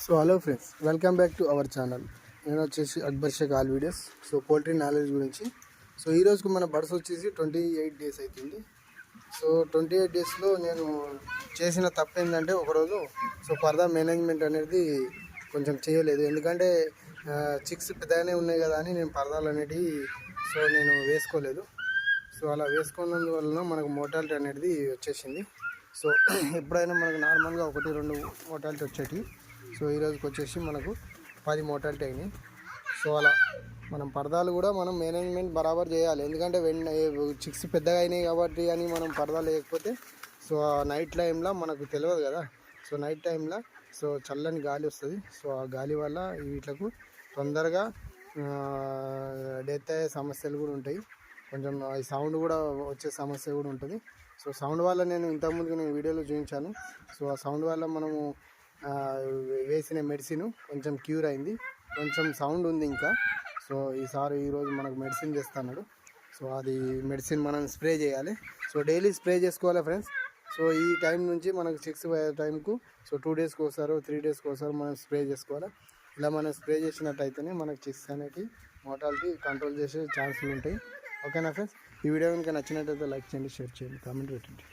So hello friends, welcome back to our channel. నేను వచ్చేసి Akbar Shaik all videos. So poultry knowledge గురించి. So ఈ రోజుకు మన బర్డ్స్ వచ్చేసి 28 డేస్ అవుతుంది. సో 28 డేస్లో నేను చేసిన తప్పు ఏంటంటే ఒకరోజు పరదా మేనేజ్మెంట్ అనేది కొంచెం చేయలేదు. ఎందుకంటే చిక్స్ పెద్దగానే ఉన్నాయి కదా అని నేను పరదాలు అనేటివి నేను వేసుకోలేదు. సో అలా వేసుకున్నందువలన మనకు మోర్టాలిటీ అనేది వచ్చేసింది. సో ఎప్పుడైనా మనకు నార్మల్గా 1-2 మోర్టాలిటీ వచ్చేటివి. సో ఈ రోజుకి వచ్చేసి మనకు 10 మోర్టాలిటీ అయినాయి. సో అలా మనం పరదాలు కూడా మనం మేనేజ్మెంట్ బరాబర్ చేయాలి. ఎందుకంటే చిక్స్ పెద్దగా అయినాయి కాబట్టి అని మనం పరదాలు లేకపోతే నైట్ టైంలో మనకు తెలియదు కదా. సో నైట్ టైంలో చల్లని గాలి వస్తుంది. సో ఆ గాలి వల్ల వీటికి తొందరగా డెత్ అయ్యే సమస్యలు కూడా ఉంటాయి. కొంచెం ఈ సౌండ్ కూడా వచ్చే సమస్య కూడా ఉంటుంది. సో సౌండ్ వల్ల నేను ఇంతకుముందు నేను వీడియోలో చూపించాను. సో ఆ సౌండ్ వల్ల మనము వేసిన మెడిసిన్ కొంచెం క్యూర్ అయింది. కొంచెం సౌండ్ ఉంది ఇంకా. సో ఈరోజు మనకు మెడిసిన్ చేస్తున్నాడు. సో అది మెడిసిన్ మనం స్ప్రే చేయాలి. సో డైలీ స్ప్రే చేసుకోవాలి ఫ్రెండ్స్. సో ఈ టైం నుంచి మనకు 6 టైంకు 2 డేస్కి ఒకసారి 3 డేస్కి ఒకసారి మనం స్ప్రే చేసుకోవాలి. ఇలా మనం స్ప్రే చేసినట్టయితేనే మనకు చిక్స్ అనేవి మోర్టాలిటీ కంట్రోల్ చేసే ఛాన్సులు ఉంటాయి. ఓకేనా ఫ్రెండ్స్? ఈ వీడియో కనుక నచ్చినట్టయితే లైక్ చేయండి, షేర్ చేయండి, కామెంట్ పెట్టండి.